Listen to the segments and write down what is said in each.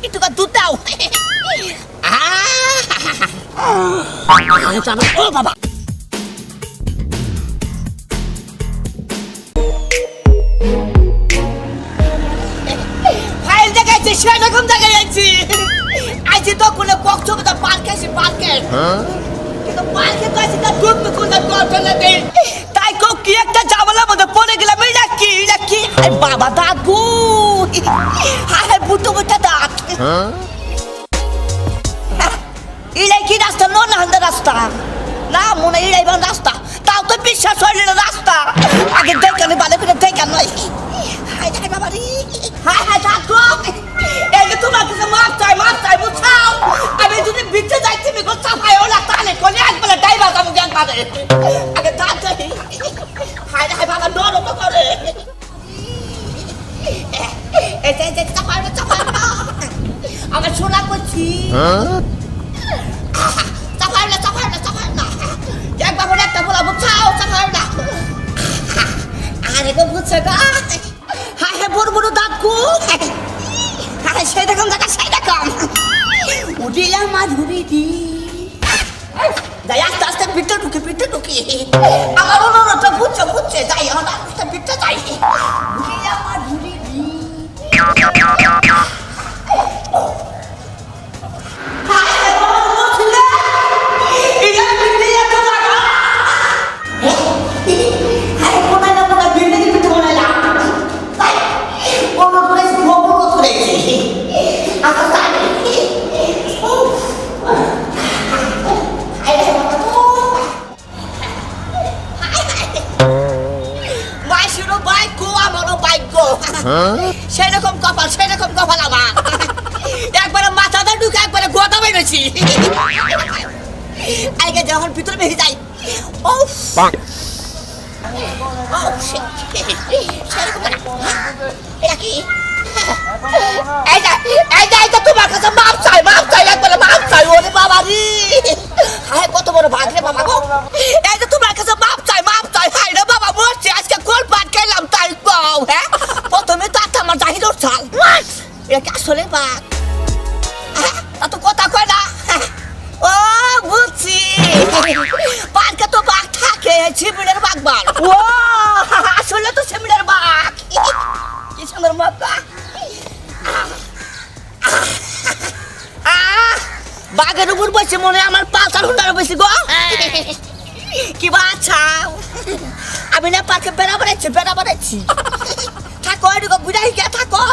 একটু দুধ দাও ও বাবা ফাইল দেখাইছি সেরকম জায়গায় আছি আইছি তো কোনো কক্সবাজার পার্কে আছি পার্কে কিন্তু পার্কে তো আছি না দুধ কোন কন্ট্রোলে দেই তাই কো কি একটা ঝামেলার মধ্যে পড়ে গেলাম এটা কি আরে বাবা দাদু আরে বুটো বুটা দাঁত এটাই কি রাস্তা না রাস্তা না মনে এটাই রাস্তা তাও তো বিশ্বাস হইল না রাস্তা আগে দেখানে ভালো করে দেখা নয় হাই হাই বাবা রে হাই দাদু এই যে তোমার কাছে মাপ চাই বুঝাও আমি যদি বিচ্ছে যাই তুমি গো চাপাই ওলা তালে কোনে একবার ডাইবা যাবো একবারে আগে দাদু হাই হাই বাবা ডরো তো করে এই যে চাপাই না আমার শোনা করছি চাপাই না একবার বলে একটা বলা বুঝাও চাপাই না আরে গো বুঝছে গো হাই হাই বড় দাদু হাই সেই রকম উঠে আমার ঘুরে দি যাই আস্তে আস্তে ভিতরে ঢুকি আমার অনুরোধটা বুঝছে যাই আমার আস্তে ভিতরে যাই উঠে আমার ঘুরে দি সেরকম কপাল আমার একবারে মাথাটা ঢুকে একবারে গোটা বেরোছি আগে যখন ভিতরে বেশি যাই তোমার কাছে মাপ চাই একবারে মাপ চাই ওরে বাবা রে কত বড় ভাগ রে বাবা গো এই যে তোমার কাছে মাপ চাই হাই রে বাবা মরছি আজকে গোল পাট খেলাম তাই পাও হ্যাঁ প্রথমে তো আমার জাহির চাল এটা কি আসলে বাঘ তো কথা কয় না ও বুঝছি পার্কে তো বাঘ থাকে শিবিরের বাঘ ও আসলে তো শিবিরের বাঘ কি সুন্দর মাপা বাঘের উপর বসে মনে আমার পাঁচার হুন্ডার বসে গো কি বাচ্চা আমি না পার্কে বেড়া বেড়াচ্ছি থাকো এদিকে বুঝাই কে থাকো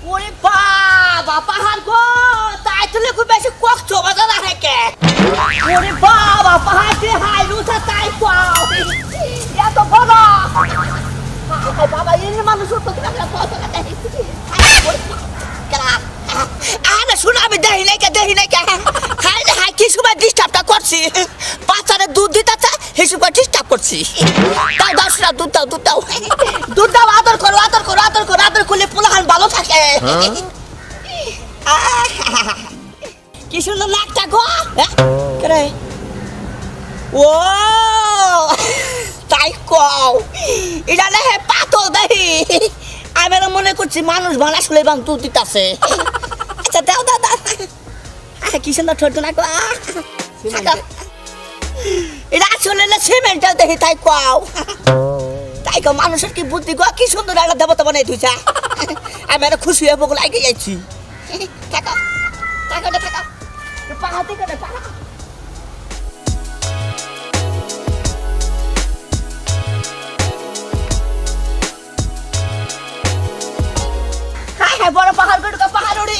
ওরে বাবা পাহাড় গো তাই তুলে খুব বেশি কক্সবাজার আছে কে ওরে বাবা পাহাড় দিয়ে হাই রুসা তাই পাও এত বড় বাবা এই মানুষ তো আরে শুনো আমি দেহি নাই কে হাই কি সময় ডিস্টার্বটা করছি বাচ্চারা দুধ দিতেছে হিসেব করে ডিস্টার্ব করছি দাও শোনা দুধ দাও আদর করলে পোলাহান ভালো থাকে কি সুন্দর নাকটা গো কে ও তাই কও এটা না হে পাতো দেহি আমি মনে করছি মানুষ ভালো আসলে বাং দুধ দিতেছে আচ্ছা দাও কি সুন্দর ছোট না গো এটা আসলে না সিমেন্টটা দেখি তাই কও মানুষের কি বুদ্ধি গো কি সুন্দর একটা দেবতা বানাই দিয়েছে আমি একটা খুশি হয়ে বগল আগে যাচ্ছি থাকো পাহাড় দিকে হাই বড় পাহাড় উড়ি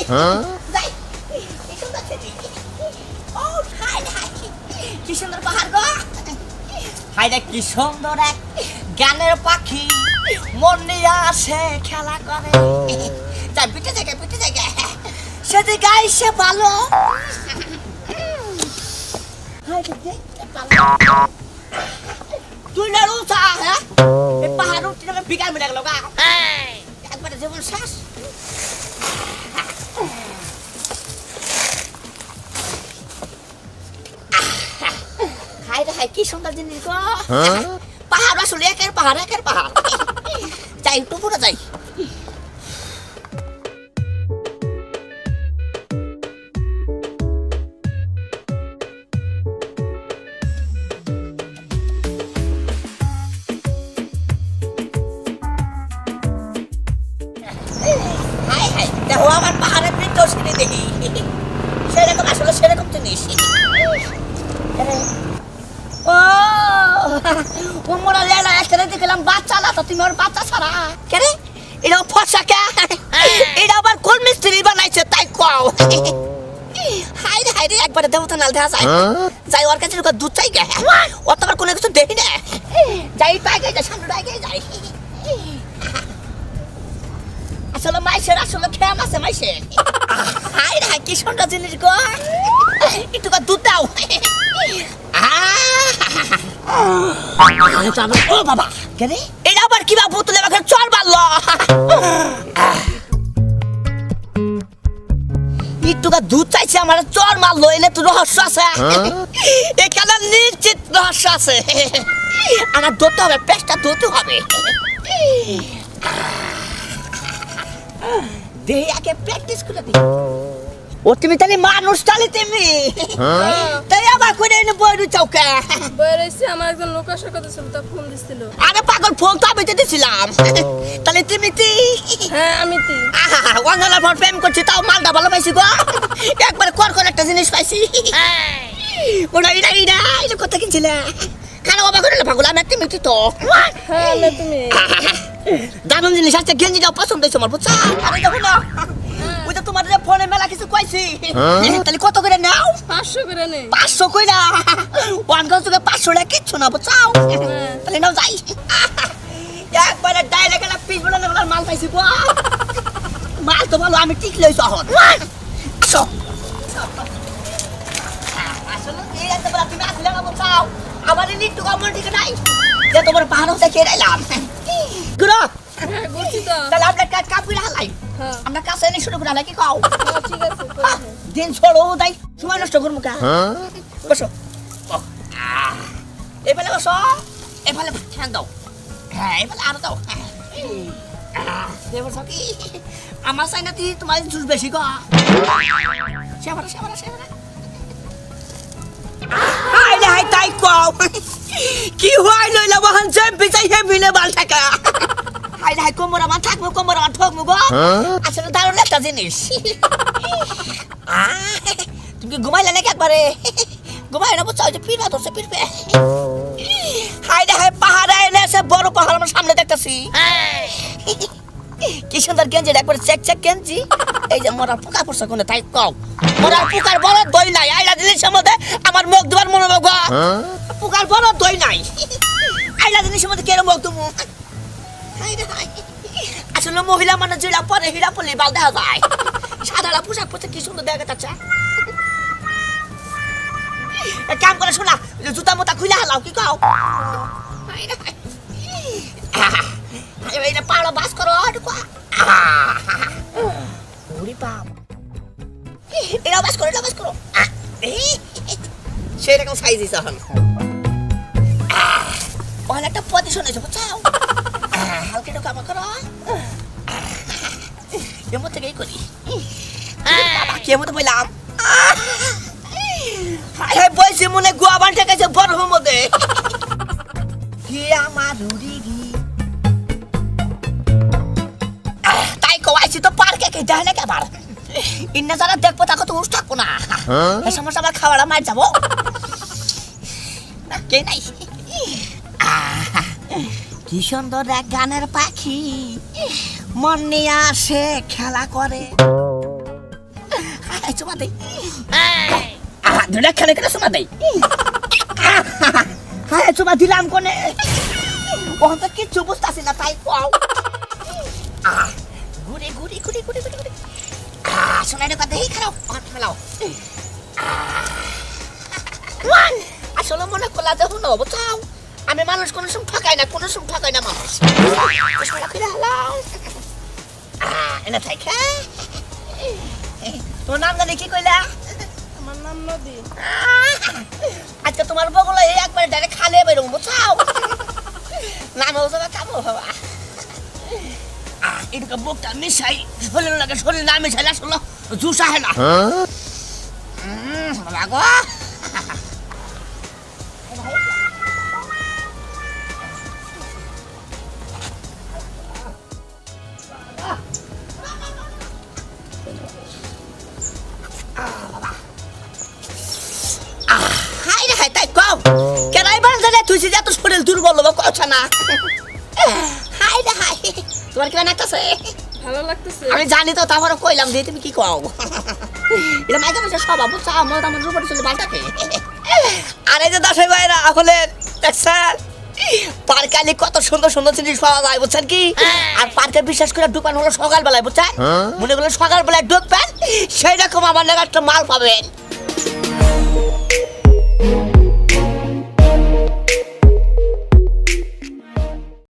যাই কি সুন্দর পাহাড় গো হাই রে কি সুন্দর এক গানের পাখি মন নিয়ে আসে খেলা করে যাই পিঠে জায়গা সেটি গাইছে ভালো তুই না রুচা হ্যাঁ এই পাহাড় উঠতে বিকাল মিলে গেল গা একবারে জীবন শেষ হাই কি সুন্দর জিনিস গো পাহাড় আসলে একের একের পাহাড় যাই একটু পুরো যাই দেখো আমার পাহাড়ের বৃদ্ধ সিঁড়ি দেখি সেরকম আসলে সেরকম জিনিস ও মোরা লেলা একটা দেখলাম বাচ্চা না তো তুমি ওর বাচ্চা ছাড়া কে রে এটা ফসা কে এটা আবার কোন মিস্ত্রি বানাইছে তাই কও হাই রে একবারে দেবতা নাল দেখা যায় যাই ওর কাছে দুধ চাই গে ও তো আবার কোনো কিছু দেখি না যাই পাই গে সামনে ডাই যাই আসলে মাইশের আসলে খেয়াল আছে মাইশে হাই রে কি সুন্দর জিনিস গো একটু দুধ দাও ও বাবা কেরে এটা আবার কি বাবু তুলে আমাকে চল মারলো একটু দুধ চাইছে আমার চল মারলো এলে তো রহস্য আছে এখানে নিশ্চিত রহস্য আছে আমার ধরতে হবে পেটটা ধরতে হবে দেহে আগে প্র্যাকটিস করে দিই ও তুমি তাহলে মানুষ তাহলে তুমি তাই আবার করে এনে বইরু চৌকা বইরেছে আমার একজন লোক আসার কথা ছিল তা ফোন দিছিল আরে পাগল ফোন তো আমি দিছিলাম তাহলে তুমি কি হ্যাঁ আমি কি ওয়াঙ্গালা ফোন প্রেম করছি তাও মালটা ভালো পাইছি গো একবার কর একটা জিনিস পাইছি ওটা এটা কথা কিনছিলে কারো বাবা করে পাগল আমি তুমি তো হ্যাঁ না তুমি দারুণ জিনিস আছে গেঞ্জিটাও পছন্দ হয়েছে আমার বুঝছো আরে দেখো না ওই তো তোমার ফোনে মেলা কিছু কইছি তাহলে কত করে নাও 500 করে নে 500 কইরা ওয়ান গাছ থেকে 500 টাকা কিচ্ছু না বুঝছো তাহলে নাও যাই একবারে ডাইরেক্ট একটা পিস বলে মাল পাইছি গো মাল তো ভালো আমি ঠিক লইছি এখন আসো আসলে এই একটা বলা তুমি আসলে না বুঝছো আমার একটু কমন ঠিক নাই যে তোমার পাহাড় থেকে এলাম গুরু বুঝছি তো তাহলে আমরা কাজ কাপুরা হালাই আমরা কাছে এনে শুরু করে হালাই কি খাও ঠিক আছে দিন ছড়ো দাই সময় নষ্ট করবো কা বসো এবারে বসো এবারে ঠান দাও হ্যাঁ এবারে আর দাও দেবর সকি আমার চাই না তুই তোমার জুস বেশি গো সেবারে হাই তাই কও কি হয় লইলা বহন জম্পি চাই হে মিলে বাল টাকা হাই কোমর আমার থাকবো কোমর আমার ঠকবো গো আসলে দারুণ একটা জিনিস তুমি ঘুমাইলে নাকি একবারে ঘুমাই না বুঝছো যে পিড়া ধরছে পিড়বে হাই পাহাড়ে এসে বড় পাহাড় আমার সামনে দেখতেছি কি সুন্দর গেঞ্জি একবার চেক গেঞ্জি এই যে মরার পোকা পড়ছে কোনে তাই কও মরার পোকার বড় দই নাই আইলা জিনিসের মধ্যে আমার মুখ দুবার মনে হবে গো পোকার বড় দই নাই আইলা জিনিসের মধ্যে কেন মুখ তুমি আসলে মহিলা মানে যেটা পরে হীরা পড়লে বাল দেখা যায় সাদারা পোশাক পরছে কি সুন্দর দেখা যাচ্ছে কাম করে শোনা জুতা মোতা খুলে হালাও কি কও পাড়া বাস করো এটা বাস করো সেরকম সাইজ দিছে এখন একটা পজিশন আছে বুঝছাও হালকা একটু কামা করো এমন থেকেই করি কেমন তো বললাম বলছি মনে গোয়া বান ঠেকেছে বরফের মধ্যে কি আমার তাই কওয়াইছি তো পার্কে কে যায় না কেবার ইন্না যারা দেখবো তাকে তো উঠ থাকবো না এই সমস্যা আমার খাওয়াটা মার যাবো কে নাই কি সুন্দর এক গানের পাখি মন নিয়ে আসে খেলা করে চুমা দেই দুটা খেলে খেলে চুমা দেই চুমা দিলাম কোনে ওখান তো কিচ্ছু বুঝতেছি না তাই কও ঘুরে শোনাই কথা দেখি খেলাও খেলাও আসলে মনে করলা যে শুনো বুঝাও আমি মানুষ কোনো সময় ঠকাই না মানুষ এনে থাকে তোমার নাম জানি কি কইলা আমার নাম নদী আজকে তোমার বগলে একবার ডাইরেক্ট খালে বেরোবো বুঝাও নামে ওজনে খাবো বাবা এদিকে বুকটা মিশাই শরীর লাগে শরীর না মিশাইলে আসলে জুস আহে না বাবা গো তুই যে এত শরীর দুর্বল কথা না হাই রে হাই তোমার কি লাগতেছে ভালো লাগতেছে আমি জানি তো তারপরে কইলাম যে তুমি কি কও এটা মাইকা মাইকা সব বুঝছো আমার আমার রূপে চলে পাল্টাকে আরে যে দশই ভাইরা আসলে দেখছেন পার্কালি কত সুন্দর সুন্দর জিনিস পাওয়া যায় বুঝছেন কি আর পার্কে বিশেষ করে ঢুকান হলো সকালবেলায় বুঝছেন মনে করলে সকালবেলায় ঢুকবেন সেই রকম আমার লাগে একটা মাল পাবেন